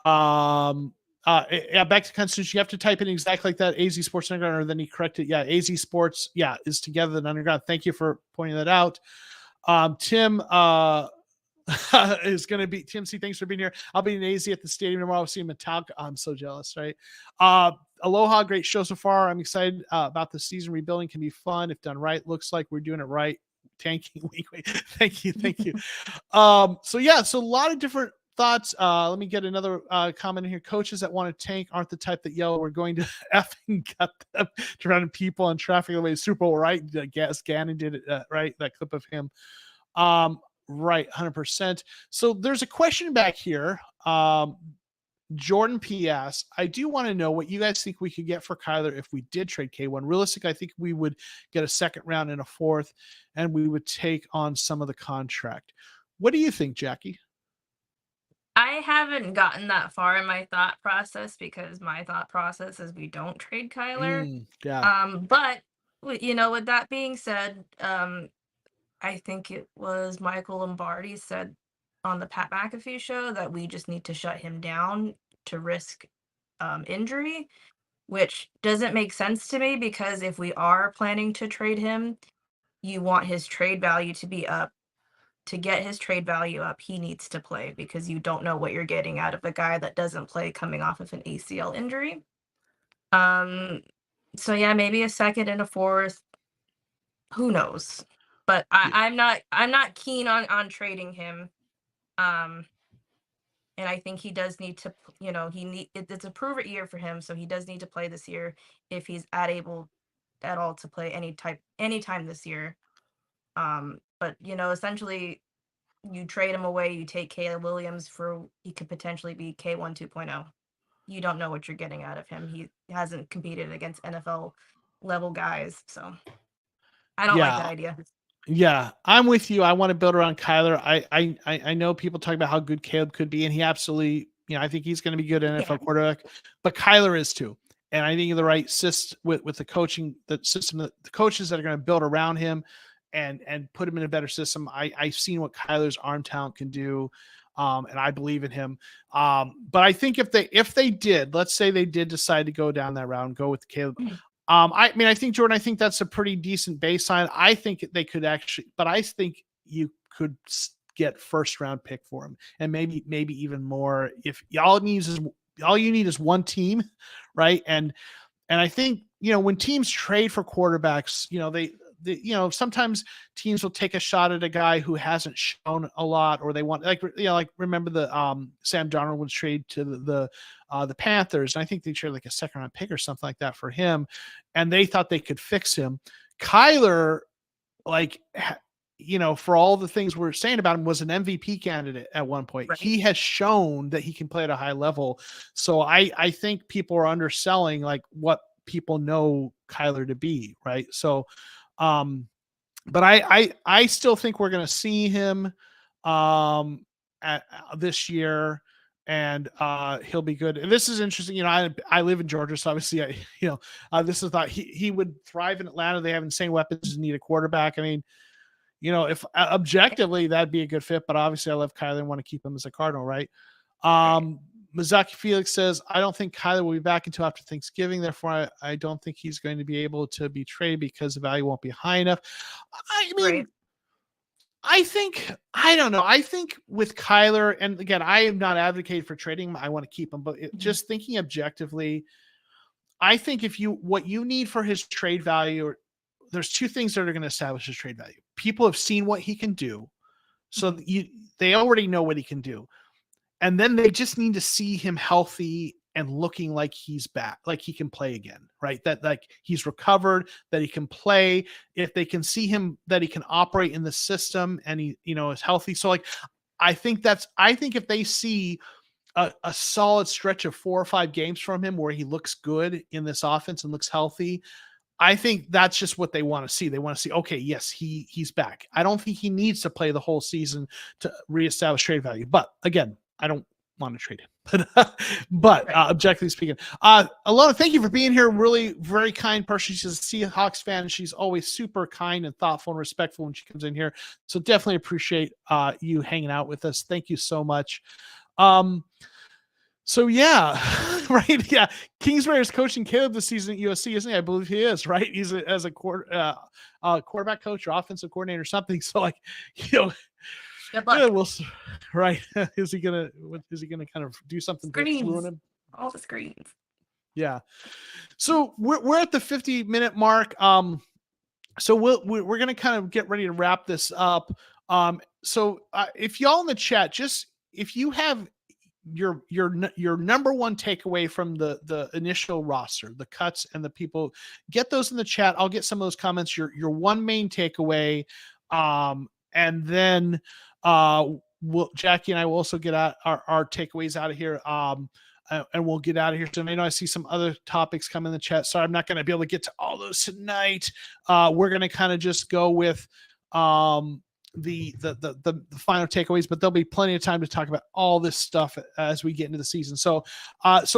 Yeah, back to Constitution. You have to type in exactly like that, AZ Sports Underground, or then he corrected. Yeah, AZ Sports, yeah, is together than Underground. Thank you for pointing that out. Tim is going to be, Tim C, thanks for being here. I'll be in AZ at the stadium tomorrow. I'll see him in Metallica. I'm so jealous, right? Aloha, great show so far. I'm excited about the season. Rebuilding can be fun if done right. Looks like we're doing it right. Tanking week. Thank you. So a lot of different thoughts. Let me get another comment in here. Coaches that want to tank aren't the type that yell, we're going to effing cut them to run people on traffic away Super Bowl, right? I guess Gannon did it, right? That clip of him. Right, 100%. So there's a question back here. Jordan P.S. I do want to know what you guys think we could get for Kyler if we did trade K1. Realistic, I think we would get a second round and a fourth, and we would take on some of the contract. What do you think, Jackie? I haven't gotten that far in my thought process because my thought process is we don't trade Kyler. But with that being said, I think it was Michael Lombardi said on the Pat McAfee show that we just need to shut him down to risk injury, which doesn't make sense to me because if we are planning to trade him, you want his trade value to be up. To get his trade value up, he needs to play because you don't know what you're getting out of a guy that doesn't play coming off of an ACL injury. So yeah, maybe a second and a fourth. Who knows? But I'm not keen on trading him. And I think he does need to, it's a prove it year for him, so he does need to play this year if he's able at all to play anytime this year. But essentially you trade him away, you take Caleb Williams he could potentially be K1 2.0. You don't know what you're getting out of him. He hasn't competed against NFL level guys, so I don't like that idea. Yeah, I'm with you. I want to build around Kyler. I know people talk about how good Caleb could be, and he absolutely, I think he's going to be good NFL quarterback, but Kyler is too. And I think the right system with the coaching, the coaches that are going to build around him and put him in a better system. I've seen what Kyler's arm talent can do. And I believe in him. But I think if they did, let's say they did decide to go down that route and go with Caleb. I think, Jordan, I think that's a pretty decent baseline. I think they could actually, but I think you could get first round pick for him and maybe even more if all you need is one team. Right. And I think, when teams trade for quarterbacks, sometimes teams will take a shot at a guy who hasn't shown a lot, or they want remember the Sam Darnold was traded to the Panthers, and I think they traded like a second round pick or something like that for him, and they thought they could fix him. Kyler, for all the things we're saying about him, was an MVP candidate at one point. Right. He has shown that he can play at a high level. So I think people are underselling like what people know Kyler to be, right? So but I still think we're going to see him this year, and he'll be good. And this is interesting. I live in Georgia, so obviously this is thought he would thrive in Atlanta. They have insane weapons and need a quarterback. I mean, if objectively that'd be a good fit, but obviously I love Kyler and want to keep him as a Cardinal, right? Mazaki Felix says, I don't think Kyler will be back until after Thanksgiving. Therefore, I don't think he's going to be able to be traded because the value won't be high enough. I mean, I don't know. I think with Kyler, and again, I am not advocating for trading him. I want to keep him, but just thinking objectively, I think what you need for his trade value, there's two things that are going to establish his trade value. People have seen what he can do. So they already know what he can do. And then they just need to see him healthy and looking like he's back, like he can play again, right? That like he's recovered, that he can play. If they can see him, that he can operate in the system and he, is healthy. So like, I think if they see a solid stretch of 4 or 5 games from him where he looks good in this offense and looks healthy, I think that's just what they want to see. They want to see, okay, yes, he's back. I don't think he needs to play the whole season to reestablish trade value. But again, I don't want to trade him. But objectively speaking, Alona, thank you for being here. Really very kind person. She's a Seahawks fan, and she's always super kind and thoughtful and respectful when she comes in here. So definitely appreciate you hanging out with us. Thank you so much. So yeah, right. Yeah. Kingsbury is coaching Caleb this season at USC, isn't he? I believe he is, right? He's as a quarterback coach or offensive coordinator or something. So like, Good luck. Yeah, right. Is he gonna kind of do something to ruin him? All the screens. Yeah. So we're at the 50-minute mark. So we're gonna kind of get ready to wrap this up. So if y'all in the chat, just if you have your number one takeaway from the initial roster, the cuts and the people, get those in the chat. I'll get some of those comments. Your one main takeaway, and then Jackie and I will also get out our takeaways out of here. And we'll get out of here. So I know I see some other topics come in the chat. Sorry, I'm not going to be able to get to all those tonight. We're going to kind of just go with the final takeaways, but there'll be plenty of time to talk about all this stuff as we get into the season. So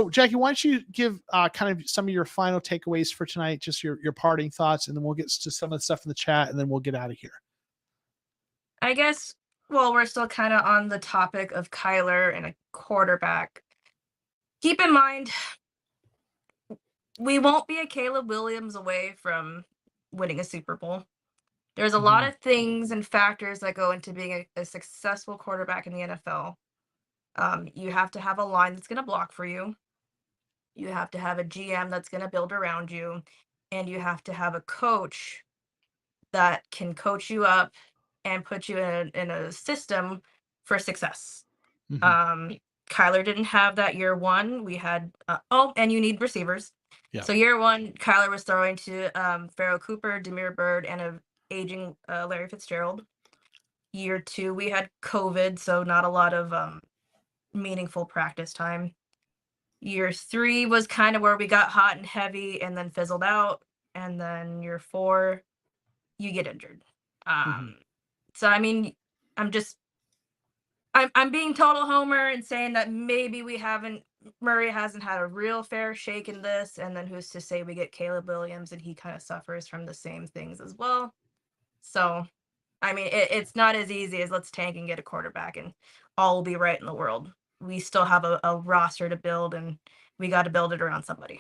Jackie, why don't you give kind of some of your final takeaways for tonight, just your parting thoughts, and then we'll get to some of the stuff in the chat, and then we'll get out of here. I guess, well, we're still kind of on the topic of Kyler and a quarterback. Keep in mind, we won't be a Caleb Williams away from winning a Super Bowl. There's a lot of things and factors that go into being a successful quarterback in the NFL. You have to have a line that's going to block for you. You have to have a GM that's going to build around you. And you have to have a coach that can coach you up and put you in a system for success. Kyler didn't have that year one. We had, and you need receivers. Yeah. So year one, Kyler was throwing to Pharaoh Cooper, Demir Bird, and a aging Larry Fitzgerald. Year two, we had COVID, so not a lot of meaningful practice time. Year three was kind of where we got hot and heavy and then fizzled out. And then year four, you get injured. So, I mean, I'm being total homer and saying that maybe Murray hasn't had a real fair shake in this. And then who's to say we get Caleb Williams and he kind of suffers from the same things as well. So, I mean, it's not as easy as let's tank and get a quarterback and all will be right in the world. We still have a roster to build, and we got to build it around somebody.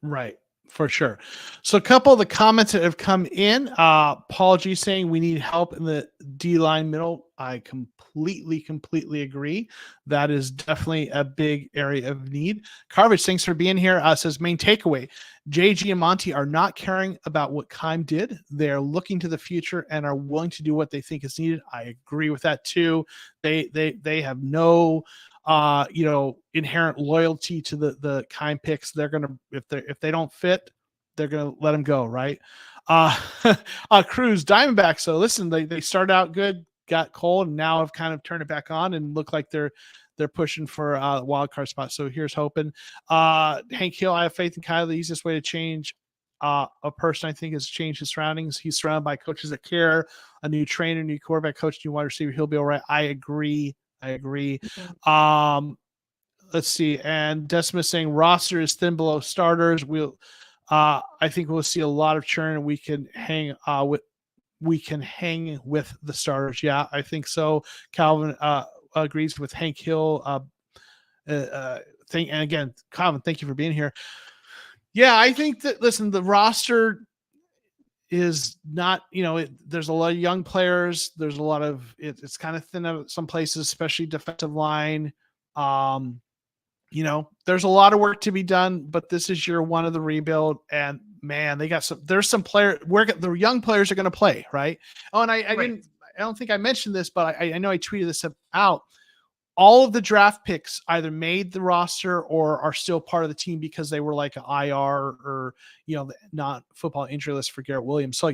Right. For sure. So a couple of the comments that have come in, Paul G saying we need help in the D-line middle. I completely agree. That is definitely a big area of need. Carvage, thanks for being here. Says main takeaway, JG and Monty are not caring about what Keim did. They're looking to the future and are willing to do what they think is needed. I agree with that too. They have no inherent loyalty to the Keim picks. They're gonna, if they don't fit, they're gonna let them go, right? Cruz, Diamondbacks. So listen, they started out good, got cold, and now have kind of turned it back on and look like they're pushing for a wild card spot. So here's hoping. Hank Hill, I have faith in Kyle. The easiest way to change a person, I think, is change his surroundings. He's surrounded by coaches that care, a new trainer, new quarterback coach, new wide receiver. He'll be all right. I agree. Let's see. And Decimus saying roster is thin below starters. I think we'll see a lot of churn, and we can hang with the starters. Yeah, I think so. Calvin agrees with Hank Hill. And again, Calvin, thank you for being here. Yeah, I think that, listen, the roster is not, there's a lot of young players. There's a lot of, it's kind of thin at some places, especially defensive line. There's a lot of work to be done, but this is year one of the rebuild, and man, there's some players where the young players are going to play, right? Oh, and I don't think I mentioned this, but I know I tweeted this out. all of the draft picks either made the roster or are still part of the team because they were like an IR or, not football injury list for Garrett Williams. So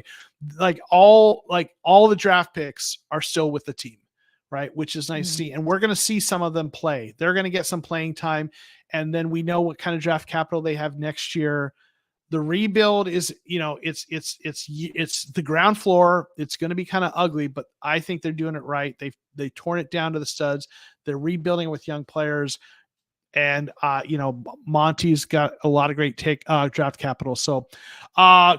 like all the draft picks are still with the team, right? Which is nice to see. And we're going to see some of them play. They're going to get some playing time. And then we know what kind of draft capital they have next year. The rebuild is, it's the ground floor. It's going to be kind of ugly, but I think they're doing it right. They've torn it down to the studs. They're rebuilding with young players, and Monty's got a lot of great draft capital. So,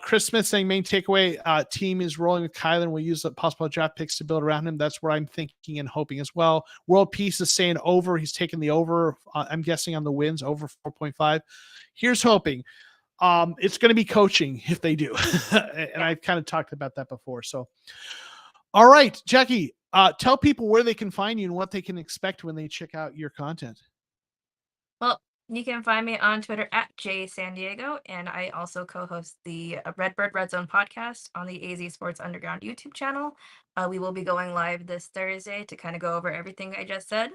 Chris Smith saying main takeaway, team is rolling with Kylan. We'll use the possible draft picks to build around him. That's where I'm thinking and hoping as well. World Peace is saying over. He's taking the over. I'm guessing on the wins over 4.5. Here's hoping. It's going to be coaching if they do. And I've kind of talked about that before. So, all right, Jackie, tell people where they can find you and what they can expect when they check out your content. Well, you can find me on Twitter at jsandiego, and I also co-host the Redbird Red Zone podcast on the AZ Sports Underground YouTube channel. We will be going live this Thursday to kind of go over everything I just said,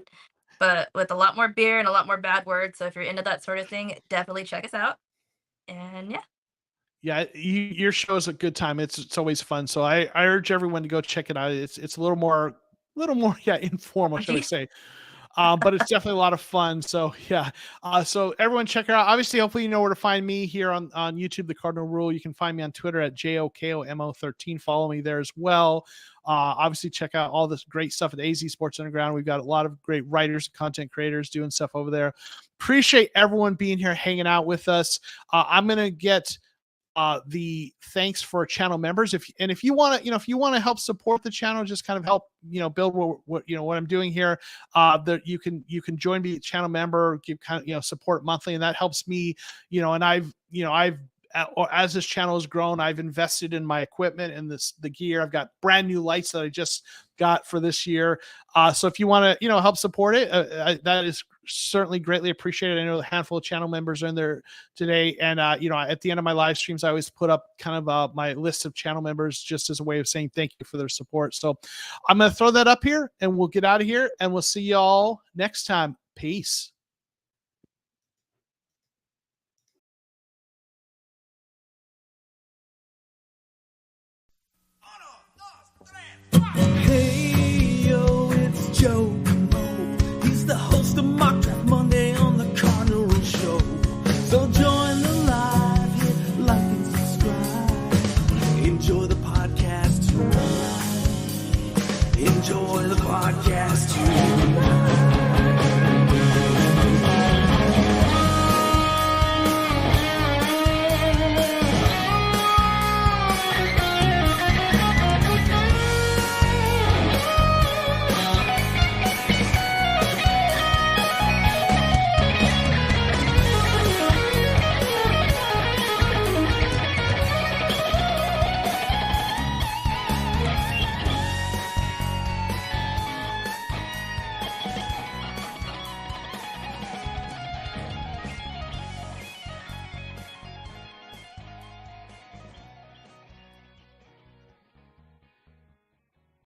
but with a lot more beer and a lot more bad words. So if you're into that sort of thing, definitely check us out. And yeah, your show is a good time. It's always fun. So I urge everyone to go check it out. It's a little more informal, shall we say. But it's definitely a lot of fun. So yeah. So everyone check it out. Obviously, hopefully you know where to find me here on YouTube, The Cardinal Rule. You can find me on Twitter at JOKOMO13. Follow me there as well. Obviously check out all this great stuff at AZ Sports Underground. We've got a lot of great writers, content creators doing stuff over there. Appreciate everyone being here, hanging out with us. I'm going to get the thanks for channel members. If you want to help support the channel, just kind of help, build what I'm doing here, that you can join me channel member, give kind of, support monthly. And that helps me, and I've as this channel has grown, I've invested in my equipment and the gear. I've got brand new lights that I just got for this year. So if you want to, help support it, that is certainly greatly appreciated. I know a handful of channel members are in there today. And, at the end of my live streams, I always put up kind of my list of channel members just as a way of saying thank you for their support. So I'm going to throw that up here and we'll get out of here and we'll see y'all next time. Peace.